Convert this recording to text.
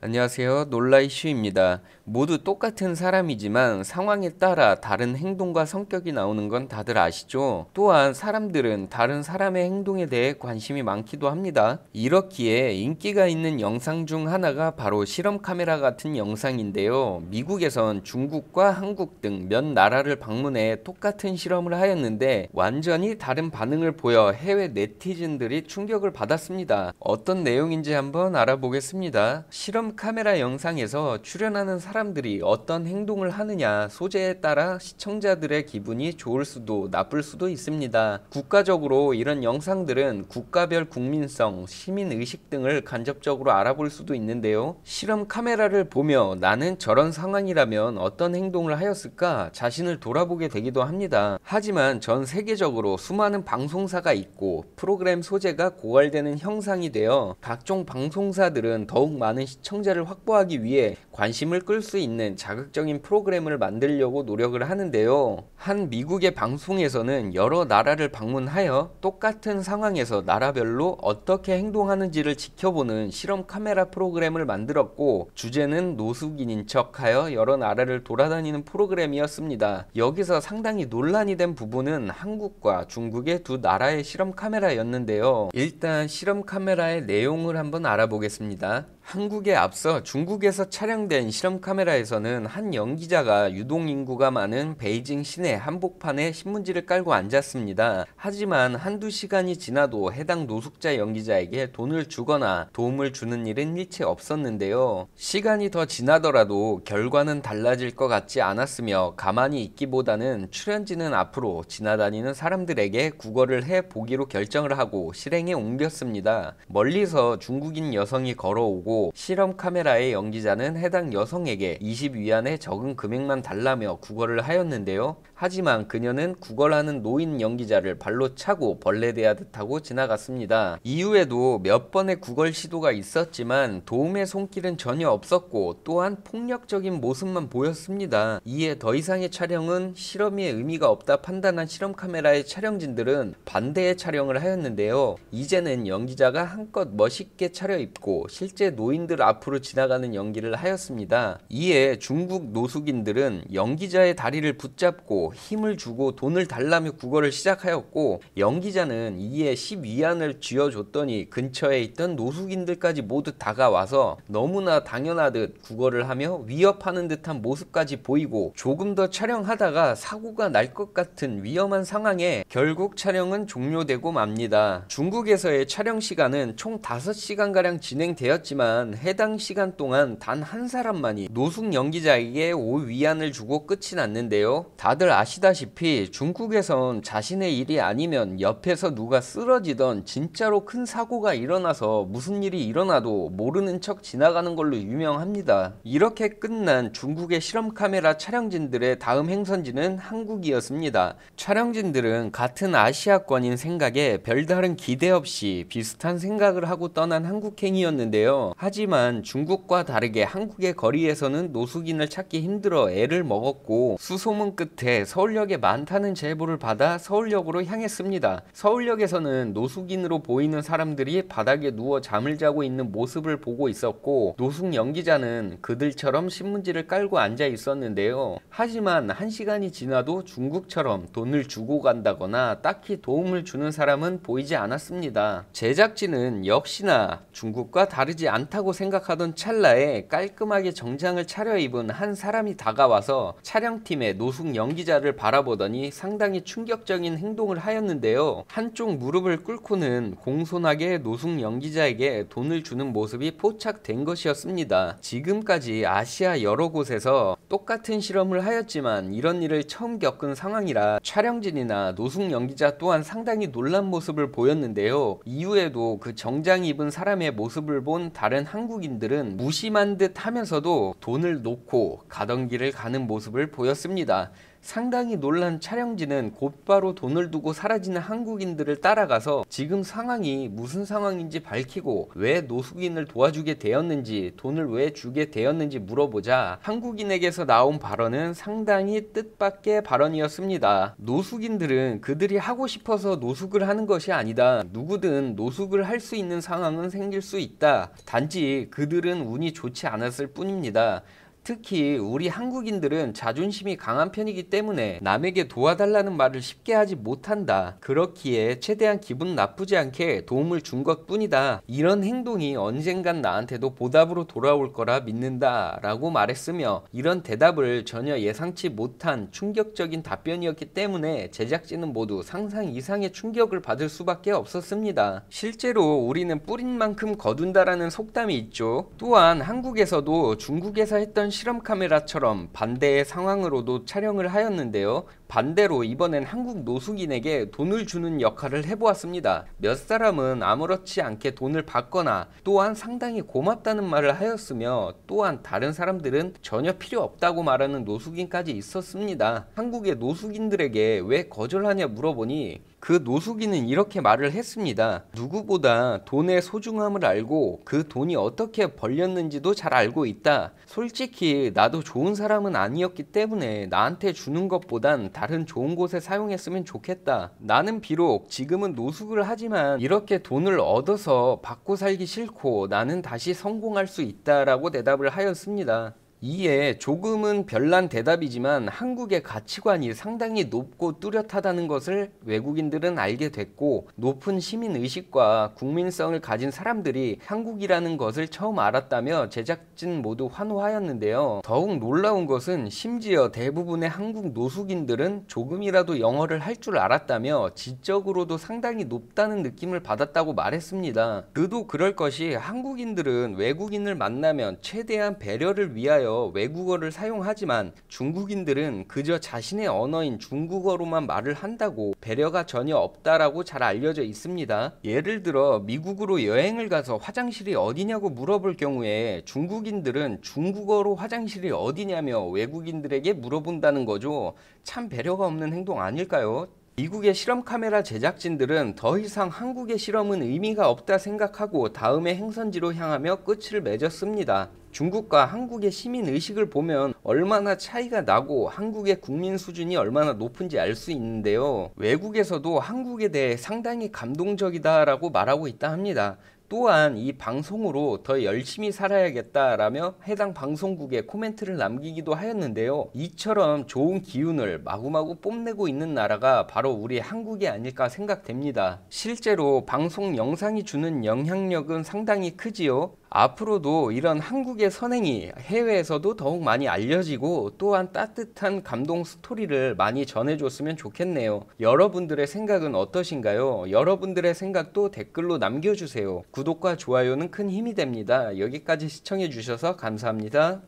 안녕하세요. 놀라이슈입니다. 모두 똑같은 사람이지만 상황에 따라 다른 행동과 성격이 나오는 건 다들 아시죠? 또한 사람들은 다른 사람의 행동에 대해 관심이 많기도 합니다. 이렇기에 인기가 있는 영상 중 하나가 바로 실험 카메라 같은 영상인데요. 미국에선 중국과 한국 등 몇 나라를 방문해 똑같은 실험을 하였는데 완전히 다른 반응을 보여 해외 네티즌들이 충격을 받았습니다. 어떤 내용인지 한번 알아보겠습니다. 실험 카메라 영상에서 출연하는 사람들이 어떤 행동을 하느냐 소재에 따라 시청자들의 기분이 좋을 수도 나쁠 수도 있습니다. 국가적으로 이런 영상들은 국가별 국민성, 시민의식 등을 간접적으로 알아볼 수도 있는데요. 실험 카메라를 보며 나는 저런 상황이라면 어떤 행동을 하였을까 자신을 돌아보게 되기도 합니다. 하지만 전 세계적으로 수많은 방송사가 있고 프로그램 소재가 고갈되는 형상이 되어 각종 방송사들은 더욱 많은 시청자를 확보하기 위해 관심을 끌 수 있는 자극적인 프로그램을 만들려고 노력을 하는데요. 한 미국의 방송에서는 여러 나라를 방문하여 똑같은 상황에서 나라별로 어떻게 행동하는지를 지켜보는 실험 카메라 프로그램을 만들었고 주제는 노숙인인 척하여 여러 나라를 돌아다니는 프로그램이었습니다. 여기서 상당히 논란이 된 부분은 한국과 중국의 두 나라의 실험 카메라였는데요. 일단 실험 카메라의 내용을 한번 알아보겠습니다. 한국에 앞서 중국에서 촬영된 실험 카메라에서는 한 연기자가 유동인구가 많은 베이징 시내 한복판에 신문지를 깔고 앉았습니다. 하지만 한두 시간이 지나도 해당 노숙자 연기자에게 돈을 주거나 도움을 주는 일은 일체 없었는데요. 시간이 더 지나더라도 결과는 달라질 것 같지 않았으며 가만히 있기보다는 출연진은 앞으로 지나다니는 사람들에게 구걸을 해 보기로 결정을 하고 실행에 옮겼습니다. 멀리서 중국인 여성이 걸어오고 실험 카메라의 연기자는 해당 여성에게 20위안의 적은 금액만 달라며 구걸을 하였는데요. 하지만 그녀는 구걸하는 노인 연기자를 발로 차고 벌레대하듯 하고 지나갔습니다. 이후에도 몇 번의 구걸 시도가 있었지만 도움의 손길은 전혀 없었고 또한 폭력적인 모습만 보였습니다. 이에 더 이상의 촬영은 실험의 의미가 없다 판단한 실험 카메라의 촬영진들은 반대의 촬영을 하였는데요. 이제는 연기자가 한껏 멋있게 차려입고 실제 노인들 앞으로 지나가는 연기를 하였습니다. 이에 중국 노숙인들은 연기자의 다리를 붙잡고 힘을 주고 돈을 달라며 구걸을 시작하였고 연기자는 이에 10위안을 쥐어줬더니 근처에 있던 노숙인들까지 모두 다가와서 너무나 당연하듯 구걸을 하며 위협하는 듯한 모습까지 보이고 조금 더 촬영하다가 사고가 날 것 같은 위험한 상황에 결국 촬영은 종료되고 맙니다. 중국에서의 촬영 시간은 총 5시간가량 진행되었지만 해당 시간 동안 단 한 사람만이 노숙 연기자에게 5위안을 주고 끝이 났는데요. 다들 아시다시피 중국에선 자신의 일이 아니면 옆에서 누가 쓰러지던 진짜로 큰 사고가 일어나서 무슨 일이 일어나도 모르는 척 지나가는 걸로 유명합니다. 이렇게 끝난 중국의 실험 카메라 촬영진들의 다음 행선지는 한국이었습니다. 촬영진들은 같은 아시아권인 생각에 별다른 기대 없이 비슷한 생각을 하고 떠난 한국행이었는데요. 하지만 중국과 다르게 한국의 거리에서는 노숙인을 찾기 힘들어 애를 먹었고 수소문 끝에 서울역에 많다는 제보를 받아 서울역으로 향했습니다. 서울역에서는 노숙인으로 보이는 사람들이 바닥에 누워 잠을 자고 있는 모습을 보고 있었고 노숙 연기자는 그들처럼 신문지를 깔고 앉아 있었는데요. 하지만 1시간이 지나도 중국처럼 돈을 주고 간다거나 딱히 도움을 주는 사람은 보이지 않았습니다. 제작진은 역시나 중국과 다르지 않다고 생각하던 찰나에 깔끔하게 정장을 차려입은 한 사람이 다가와서 촬영팀의 노숙 연기자를 바라보더니 상당히 충격적인 행동을 하였는데요. 한쪽 무릎을 꿇고는 공손하게 노숙 연기자에게 돈을 주는 모습이 포착된 것이었습니다. 지금까지 아시아 여러 곳에서 똑같은 실험을 하였지만 이런 일을 처음 겪은 상황이라 촬영진이나 노숙 연기자 또한 상당히 놀란 모습을 보였는데요. 이후에도 그 정장 입은 사람의 모습을 본 다른 한국인들은 무심한 듯 하면서도 돈을 놓고 가던 길을 가는 모습을 보였습니다. 상당히 놀란 촬영진은 곧바로 돈을 두고 사라지는 한국인들을 따라가서 지금 상황이 무슨 상황인지 밝히고 왜 노숙인을 도와주게 되었는지, 돈을 왜 주게 되었는지 물어보자 한국인에게서 나온 발언은 상당히 뜻밖의 발언이었습니다. 노숙인들은 그들이 하고 싶어서 노숙을 하는 것이 아니다. 누구든 노숙을 할 수 있는 상황은 생길 수 있다. 단지 그들은 운이 좋지 않았을 뿐입니다. 특히 우리 한국인들은 자존심이 강한 편이기 때문에 남에게 도와달라는 말을 쉽게 하지 못한다. 그렇기에 최대한 기분 나쁘지 않게 도움을 준 것뿐이다. 이런 행동이 언젠간 나한테도 보답으로 돌아올 거라 믿는다 라고 말했으며, 이런 대답을 전혀 예상치 못한 충격적인 답변이었기 때문에 제작진은 모두 상상 이상의 충격을 받을 수밖에 없었습니다. 실제로 우리는 뿌린 만큼 거둔다라는 속담이 있죠. 또한 한국에서도 중국에서 했던 실험 카메라처럼 반대의 상황으로도 촬영을 하였는데요. 반대로 이번엔 한국 노숙인에게 돈을 주는 역할을 해보았습니다. 몇 사람은 아무렇지 않게 돈을 받거나 또한 상당히 고맙다는 말을 하였으며, 또한 다른 사람들은 전혀 필요 없다고 말하는 노숙인까지 있었습니다. 한국의 노숙인들에게 왜 거절하냐 물어보니 그 노숙인은 이렇게 말을 했습니다. 누구보다 돈의 소중함을 알고 그 돈이 어떻게 벌렸는지도 잘 알고 있다. 솔직히 나도 좋은 사람은 아니었기 때문에 나한테 주는 것보단 다른 좋은 곳에 사용했으면 좋겠다. 나는 비록 지금은 노숙을 하지만 이렇게 돈을 얻어서 받고 살기 싫고 나는 다시 성공할 수 있다라고 대답을 하였습니다. 이에 조금은 별난 대답이지만 한국의 가치관이 상당히 높고 뚜렷하다는 것을 외국인들은 알게 됐고, 높은 시민의식과 국민성을 가진 사람들이 한국이라는 것을 처음 알았다며 제작진 모두 환호하였는데요. 더욱 놀라운 것은 심지어 대부분의 한국 노숙인들은 조금이라도 영어를 할 줄 알았다며 지적으로도 상당히 높다는 느낌을 받았다고 말했습니다. 그도 그럴 것이 한국인들은 외국인을 만나면 최대한 배려를 위하여 외국어를 사용하지만 중국인들은 그저 자신의 언어인 중국어로만 말을 한다고 배려가 전혀 없다라고 잘 알려져 있습니다. 예를 들어 미국으로 여행을 가서 화장실이 어디냐고 물어볼 경우에 중국인들은 중국어로 화장실이 어디냐며 외국인들에게 물어본다는 거죠. 참 배려가 없는 행동 아닐까요? 미국의 실험 카메라 제작진들은 더 이상 한국의 실험은 의미가 없다 생각하고 다음의 행선지로 향하며 끝을 맺었습니다. 중국과 한국의 시민의식을 보면 얼마나 차이가 나고 한국의 국민 수준이 얼마나 높은지 알 수 있는데요. 외국에서도 한국에 대해 상당히 감동적이다라고 말하고 있다 합니다. 또한 이 방송으로 더 열심히 살아야겠다라며 해당 방송국에 코멘트를 남기기도 하였는데요. 이처럼 좋은 기운을 마구마구 뽐내고 있는 나라가 바로 우리 한국이 아닐까 생각됩니다. 실제로 방송 영상이 주는 영향력은 상당히 크지요. 앞으로도 이런 한국의 선행이 해외에서도 더욱 많이 알려지고 또한 따뜻한 감동 스토리를 많이 전해줬으면 좋겠네요. 여러분들의 생각은 어떠신가요? 여러분들의 생각도 댓글로 남겨주세요. 구독과 좋아요는 큰 힘이 됩니다. 여기까지 시청해주셔서 감사합니다.